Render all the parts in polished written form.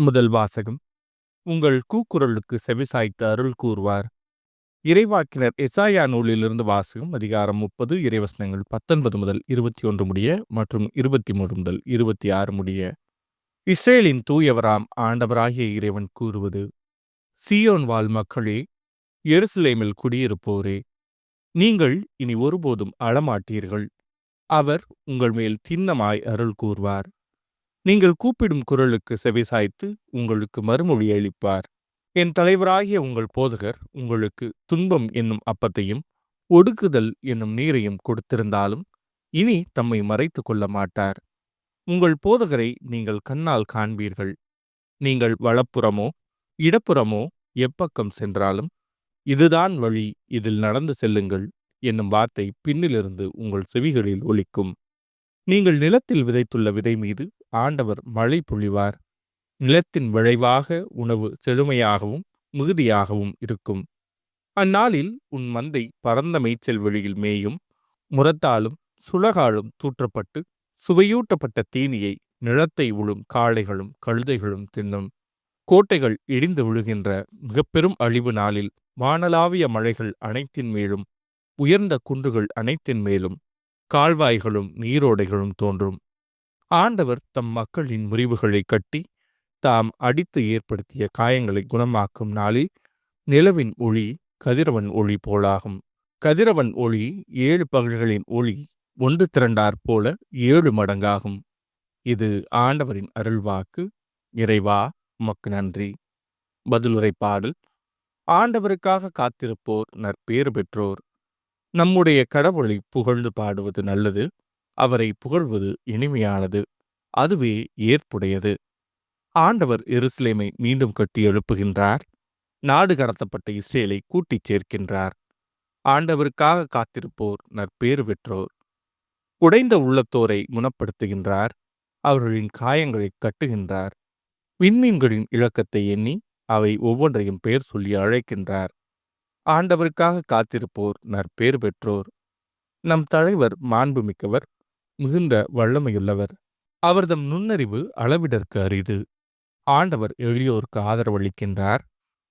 முதல் வாசகம். உங்கள் கூக்குரலுக்கு செவிசாய்த்து அருள் கூறுவார். இறைவாக்கினர் எசாயா நூலிலிருந்து வாசகம். அதிகாரம் 30, இறைவசனங்கள் 19 முதல் 21 முடிய மற்றும் 23 முதல் 26 முடிய. இஸ்ரேலின் தூயவராம் ஆண்டவராகிய இறைவன் கூறுவது: சீயோன் வாழ் மக்களே, எருசலேமில் குடியிருப்போரே, நீங்கள் இனி ஒருபோதும் அழமாட்டீர்கள். அவர் உங்கள் மேல் திண்ணமாய் அருள் கூறுவார். நீங்கள் கூப்பிடும் குரலுக்கு செவிசாய்த்து உங்களுக்கு மறுமொழி அளிப்பார். என் தலைவராகிய உங்கள் போதகர் உங்களுக்கு துன்பம் என்னும் அப்பத்தையும் ஒடுக்குதல் என்னும் நீரையும் கொடுத்திருந்தாலும் இனி தம்மை மறைத்து கொள்ள மாட்டார். உங்கள் போதகரை நீங்கள் கண்ணால் காண்பீர்கள். நீங்கள் வலப்புறமோ இடப்புறமோ எப்பக்கம் சென்றாலும் இதுதான் வழி, இதில் நடந்து செல்லுங்கள் என்னும் வார்த்தை பின்னிலிருந்து உங்கள் செவிகளில் ஒலிக்கும். நீங்கள் நிலத்தில் விதைத்துள்ள விதை மீது ஆண்டவர் மழை பொழிவார். நிலத்தின் விளைவாக உணவு செழுமையாகவும் மிகுதியாகவும் இருக்கும். அந்நாளில் உன் மந்தை பரந்த மேய்ச்சல் வெளியில் மேயும். முரத்தாலும் சுளகாலும் தூற்றப்பட்டு சுவையூட்டப்பட்ட தீனியை நிலத்தை உழும் காளைகளும் கழுதைகளும் தின்னும். கோட்டைகள் இடிந்து விழுகின்ற மிக பெரும் அழிவு நாளில் வானளாவிய மழைகள் அனைத்தின் மேலும் உயர்ந்த குன்றுகள் அனைத்தின் மேலும் கால்வாய்களும் நீரோடைகளும் தோன்றும். ஆண்டவர் தம் மக்களின் முறிவுகளை கட்டி தாம் அடித்து ஏற்படுத்திய காயங்களை குணமாக்கும் நாளில் நிலவின் ஒளி கதிரவன் ஒளி போலாகும். கதிரவன் ஒளி 7 பகல்களின் ஒளி ஒன்று திரண்டாற் போல 7 மடங்காகும். இது ஆண்டவரின் அருள்வாக்கு. இறைவா, உமக்கு நன்றி. பதிலுரை பாடல். ஆண்டவருக்காக காத்திருப்போர் நற்பேறு பெற்றோர். நம்முடைய கடவுளை புகழ்ந்து பாடுவது நல்லது. அவரை புகழ்வது இனிமையானது. அதுவே ஏற்புடையது. ஆண்டவர் எருசலேமை மீண்டும் கட்டி எழுப்புகின்றார். நாடு கடத்தப்பட்ட இஸ்ரேலை கூட்டிச் சேர்க்கின்றார். ஆண்டவருக்காக காத்திருப்போர் நற்பேறு பெற்றோர். உடைந்த உள்ளத்தோரை குணப்படுத்துகின்றார். அவர்களின் காயங்களை கட்டுகின்றார். விண்மீன்களின் இலக்கத்தை எண்ணி அவை ஒவ்வொன்றையும் பெயர் சொல்லி அழைக்கின்றார். ஆண்டவருக்காக காத்திருப்போர் நற்பேறு பெற்றோர். நம் தலைவர் மாண்புமிக்கவர், மிகுந்த வல்லமையுள்ளவர். அவர்தம் நுண்ணறிவு அளவிடற்கு அரிது. ஆண்டவர் எளியோருக்கு ஆதரவளிக்கின்றார்.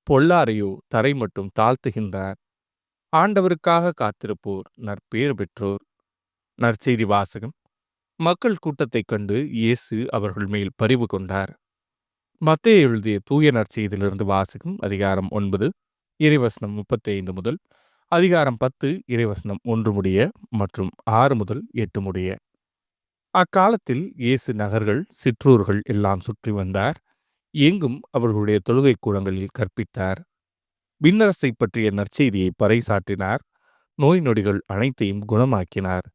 பொல்லாரையோ தரை மட்டும் தாழ்த்துகின்றார். ஆண்டவருக்காக காத்திருப்போர் நற்பேறு பெற்றோர். நற்செய்தி வாசகம். மக்கள் கூட்டத்தைக் கண்டு இயேசு அவர்கள் மேல் பரிவு கொண்டார். மத்தேயு எழுதிய தூய நற்செய்தியிலிருந்து வாசகம். அதிகாரம் 9, இறைவசனம் 35 முதல் அதிகாரம் 10, இறைவசனம் 1 முடிய மற்றும் 6 முதல் 8 முடிய. அக்காலத்தில் இயேசு நகர்கள் சிற்றூர்கள் எல்லாம் சுற்றி வந்தார். எங்கும் அவர்களுடைய தொழுகை கூடங்களில் கற்பித்தார். விண்ணரசை பற்றிய நற்செய்தியை பறைசாற்றினார். நோய் நொடிகள் அனைத்தையும் குணமாக்கினார்.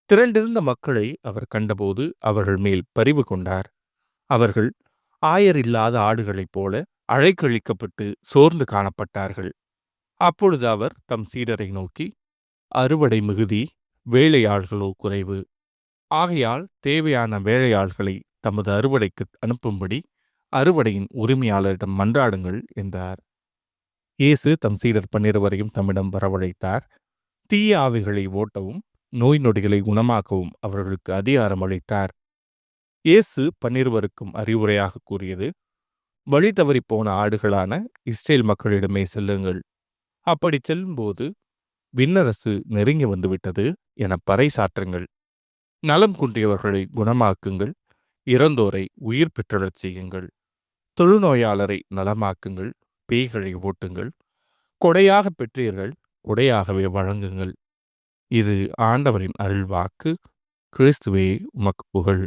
திரண்டிருந்த மக்களை அவர் கண்டபோது அவர்கள் மேல் பரிவு கொண்டார். அவர்கள் ஆயரில்லாத ஆடுகளைப் போல அழைக்கழிக்கப்பட்டு சோர்ந்து காணப்பட்டார்கள். அப்பொழுது அவர் தம் சீடரை நோக்கி, அறுவடை மிகுதி, வேலையாள்களோ குறைவு. ஆகையால் தேவையான வேலையாள்களை தமது அறுவடைக்கு அனுப்பும்படி அறுவடையின் உரிமையாளரிடம் மன்றாடுங்கள் என்றார். இயேசு தம் சீடர் 12 தம்மிடம் வரவழைத்தார். தீய ஆவிகளை ஓட்டவும் நோய் நொடிகளை குணமாக்கவும் அவர்களுக்கு அதிகாரம் அளித்தார். இயேசு 12 அறிவுரையாக கூறியது: வழி தவறி போன ஆடுகளான இஸ்ரேல் மக்களிடமே செல்லுங்கள். அப்படி செல்லும்போது விண்ணரசு நெருங்கி வந்துவிட்டது என பறைசாற்றுங்கள். நலம் குன்றியவர்களை குணமாக்குங்கள். இறந்தோரை உயிர் பெற்றெழச் செய்யுங்கள். தொழுநோயாளரை நலமாக்குங்கள். பேய்களை ஓட்டுங்கள். கொடையாக பெற்றீர்கள், கொடையாகவே வழங்குங்கள். இது ஆண்டவரின் அருள்வாக்கு. கிறிஸ்துவே, உமக்கு புகழ்.